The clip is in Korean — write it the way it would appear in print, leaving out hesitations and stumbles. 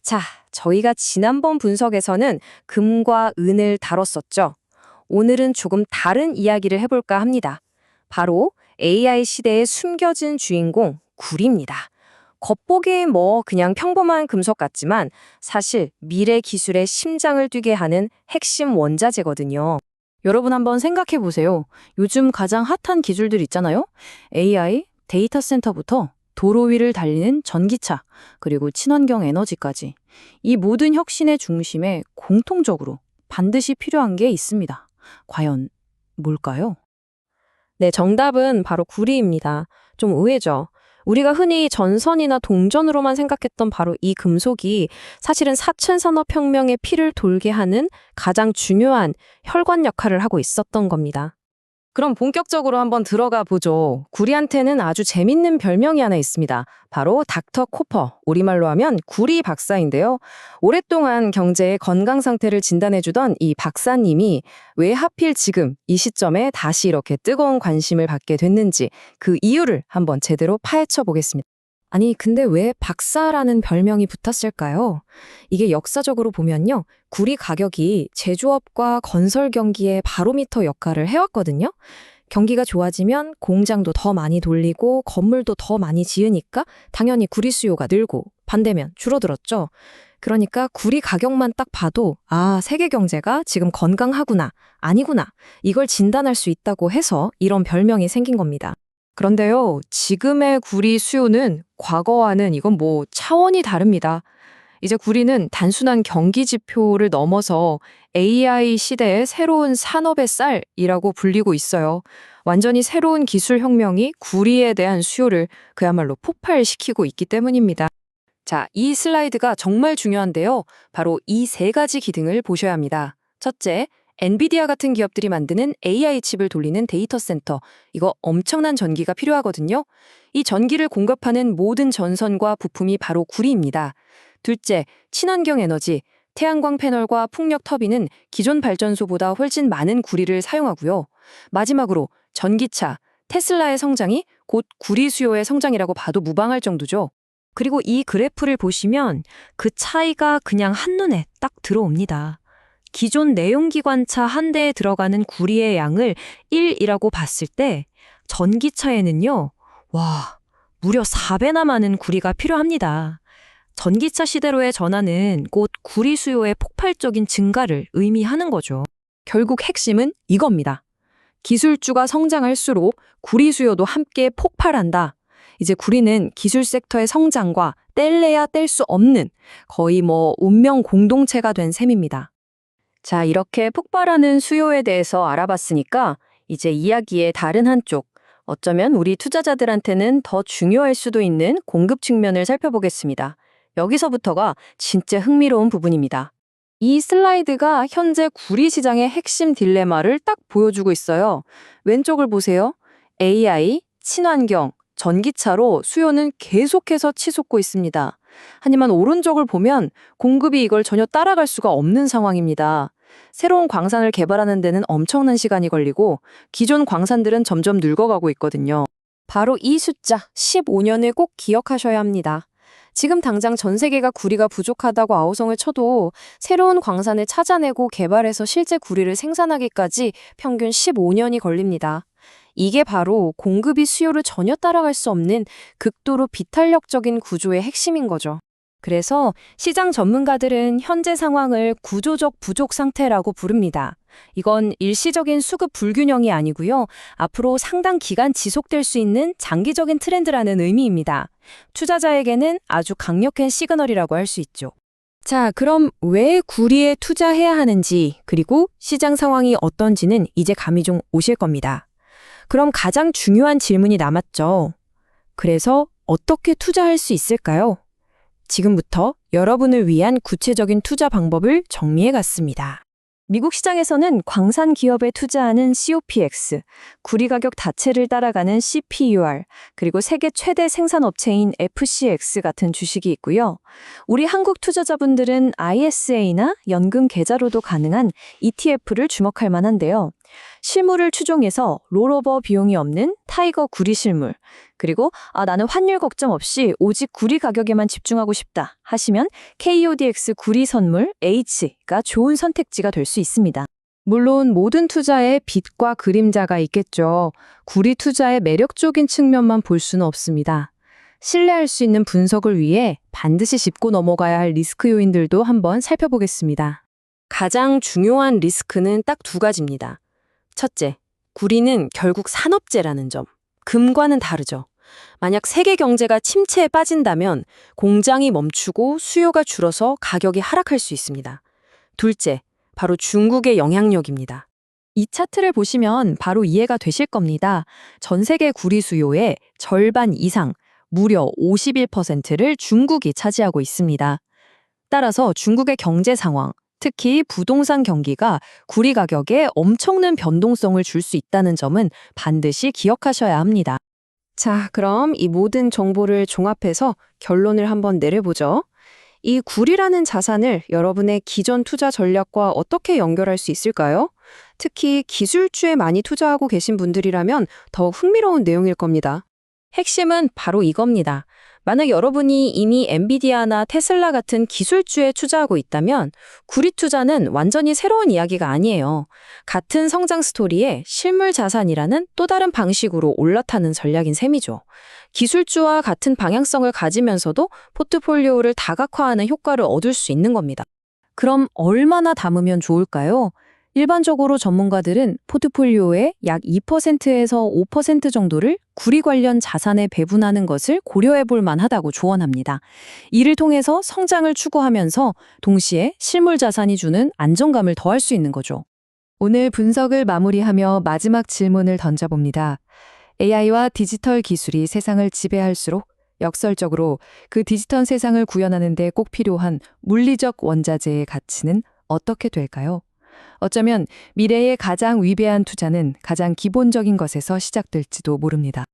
자, 저희가 지난번 분석에서는 금과 은을 다뤘었죠. 오늘은 조금 다른 이야기를 해볼까 합니다. 바로 AI 시대에 숨겨진 주인공, 구리입니다. 겉보기엔 그냥 평범한 금속 같지만 사실 미래 기술의 심장을 뛰게 하는 핵심 원자재거든요. 여러분 한번 생각해 보세요. 요즘 가장 핫한 기술들 있잖아요. AI, 데이터 센터부터 도로 위를 달리는 전기차, 그리고 친환경 에너지까지. 이 모든 혁신의 중심에 공통적으로 반드시 필요한 게 있습니다. 과연 뭘까요? 네, 정답은 바로 구리입니다. 좀 의외죠. 우리가 흔히 전선이나 동전으로만 생각했던 바로 이 금속이 사실은 4차 산업혁명의 피를 돌게 하는 가장 중요한 혈관 역할을 하고 있었던 겁니다. 그럼 본격적으로 한번 들어가 보죠. 구리한테는 아주 재밌는 별명이 하나 있습니다. 바로 닥터 코퍼, 우리말로 하면 구리 박사인데요. 오랫동안 경제의 건강 상태를 진단해주던 이 박사님이 왜 하필 지금 이 시점에 다시 이렇게 뜨거운 관심을 받게 됐는지 그 이유를 한번 제대로 파헤쳐 보겠습니다. 아니, 근데 왜 박사라는 별명이 붙었을까요? 이게 역사적으로 보면요. 구리 가격이 제조업과 건설 경기의 바로미터 역할을 해왔거든요. 경기가 좋아지면 공장도 더 많이 돌리고 건물도 더 많이 지으니까 당연히 구리 수요가 늘고 반대면 줄어들었죠. 그러니까 구리 가격만 딱 봐도 세계 경제가 지금 건강하구나, 아니구나 이걸 진단할 수 있다고 해서 이런 별명이 생긴 겁니다. 그런데요, 지금의 구리 수요는 과거와는 이건 차원이 다릅니다. 이제 구리는 단순한 경기 지표를 넘어서 AI 시대의 새로운 산업의 쌀이라고 불리고 있어요. 완전히 새로운 기술 혁명이 구리에 대한 수요를 그야말로 폭발시키고 있기 때문입니다. 자, 이 슬라이드가 정말 중요한데요. 바로 이 세 가지 기능을 보셔야 합니다. 첫째, 엔비디아 같은 기업들이 만드는 AI 칩을 돌리는 데이터 센터. 이거 엄청난 전기가 필요하거든요. 이 전기를 공급하는 모든 전선과 부품이 바로 구리입니다. 둘째, 친환경 에너지. 태양광 패널과 풍력 터빈은 기존 발전소보다 훨씬 많은 구리를 사용하고요. 마지막으로 전기차, 테슬라의 성장이 곧 구리 수요의 성장이라고 봐도 무방할 정도죠. 그리고 이 그래프를 보시면 그 차이가 그냥 한눈에 딱 들어옵니다. 기존 내연기관차 한 대에 들어가는 구리의 양을 1이라고 봤을 때 전기차에는요, 무려 4배나 많은 구리가 필요합니다. 전기차 시대로의 전환은 곧 구리 수요의 폭발적인 증가를 의미하는 거죠. 결국 핵심은 이겁니다. 기술주가 성장할수록 구리 수요도 함께 폭발한다. 이제 구리는 기술 섹터의 성장과 뗄래야 뗄 수 없는 거의 운명 공동체가 된 셈입니다. 자, 이렇게 폭발하는 수요에 대해서 알아봤으니까 이제 이야기의 다른 한쪽, 어쩌면 우리 투자자들한테는 더 중요할 수도 있는 공급 측면을 살펴보겠습니다. 여기서부터가 진짜 흥미로운 부분입니다. 이 슬라이드가 현재 구리 시장의 핵심 딜레마를 딱 보여주고 있어요. 왼쪽을 보세요. AI, 친환경, 전기차로 수요는 계속해서 치솟고 있습니다. 하지만 오른쪽을 보면 공급이 이걸 전혀 따라갈 수가 없는 상황입니다. 새로운 광산을 개발하는 데는 엄청난 시간이 걸리고 기존 광산들은 점점 늙어가고 있거든요. 바로 이 숫자 15년을 꼭 기억하셔야 합니다. 지금 당장 전 세계가 구리가 부족하다고 아우성을 쳐도 새로운 광산을 찾아내고 개발해서 실제 구리를 생산하기까지 평균 15년이 걸립니다. 이게 바로 공급이 수요를 전혀 따라갈 수 없는 극도로 비탄력적인 구조의 핵심인 거죠. 그래서 시장 전문가들은 현재 상황을 구조적 부족 상태라고 부릅니다. 이건 일시적인 수급 불균형이 아니고요. 앞으로 상당 기간 지속될 수 있는 장기적인 트렌드라는 의미입니다. 투자자에게는 아주 강력한 시그널이라고 할 수 있죠. 자, 그럼 왜 구리에 투자해야 하는지, 그리고 시장 상황이 어떤지는 이제 감이 좀 오실 겁니다. 그럼 가장 중요한 질문이 남았죠. 그래서 어떻게 투자할 수 있을까요? 지금부터 여러분을 위한 구체적인 투자 방법을 정리해 갔습니다. 미국 시장에서는 광산 기업에 투자하는 COPX, 구리 가격 자체를 따라가는 CPUR, 그리고 세계 최대 생산업체인 FCX 같은 주식이 있고요. 우리 한국 투자자분들은 ISA나 연금 계좌로도 가능한 ETF를 주목할 만한데요. 실물을 추종해서 롤오버 비용이 없는 타이거 구리 실물, 그리고 나는 환율 걱정 없이 오직 구리 가격에만 집중하고 싶다 하시면 KODX 구리 선물 H가 좋은 선택지가 될 수 있습니다. 물론 모든 투자에 빛과 그림자가 있겠죠. 구리 투자의 매력적인 측면만 볼 수는 없습니다. 신뢰할 수 있는 분석을 위해 반드시 짚고 넘어가야 할 리스크 요인들도 한번 살펴보겠습니다. 가장 중요한 리스크는 딱 두 가지입니다. 첫째, 구리는 결국 산업재라는 점. 금과는 다르죠. 만약 세계 경제가 침체에 빠진다면 공장이 멈추고 수요가 줄어서 가격이 하락할 수 있습니다. 둘째, 바로 중국의 영향력입니다. 이 차트를 보시면 바로 이해가 되실 겁니다. 전 세계 구리 수요의 절반 이상, 무려 51%를 중국이 차지하고 있습니다. 따라서 중국의 경제 상황, 특히 부동산 경기가 구리 가격에 엄청난 변동성을 줄 수 있다는 점은 반드시 기억하셔야 합니다. 자, 그럼 이 모든 정보를 종합해서 결론을 한번 내려보죠. 이 구리라는 자산을 여러분의 기존 투자 전략과 어떻게 연결할 수 있을까요? 특히 기술주에 많이 투자하고 계신 분들이라면 더욱 흥미로운 내용일 겁니다. 핵심은 바로 이겁니다. 만약 여러분이 이미 엔비디아나 테슬라 같은 기술주에 투자하고 있다면 구리 투자는 완전히 새로운 이야기가 아니에요. 같은 성장 스토리에 실물 자산이라는 또 다른 방식으로 올라타는 전략인 셈이죠. 기술주와 같은 방향성을 가지면서도 포트폴리오를 다각화하는 효과를 얻을 수 있는 겁니다. 그럼 얼마나 담으면 좋을까요? 일반적으로 전문가들은 포트폴리오의 약 2%에서 5% 정도를 구리 관련 자산에 배분하는 것을 고려해 볼 만하다고 조언합니다. 이를 통해서 성장을 추구하면서 동시에 실물 자산이 주는 안정감을 더할 수 있는 거죠. 오늘 분석을 마무리하며 마지막 질문을 던져봅니다. AI와 디지털 기술이 세상을 지배할수록 역설적으로 그 디지털 세상을 구현하는 데 꼭 필요한 물리적 원자재의 가치는 어떻게 될까요? 어쩌면 미래의 가장 위대한 투자는 가장 기본적인 것에서 시작될지도 모릅니다.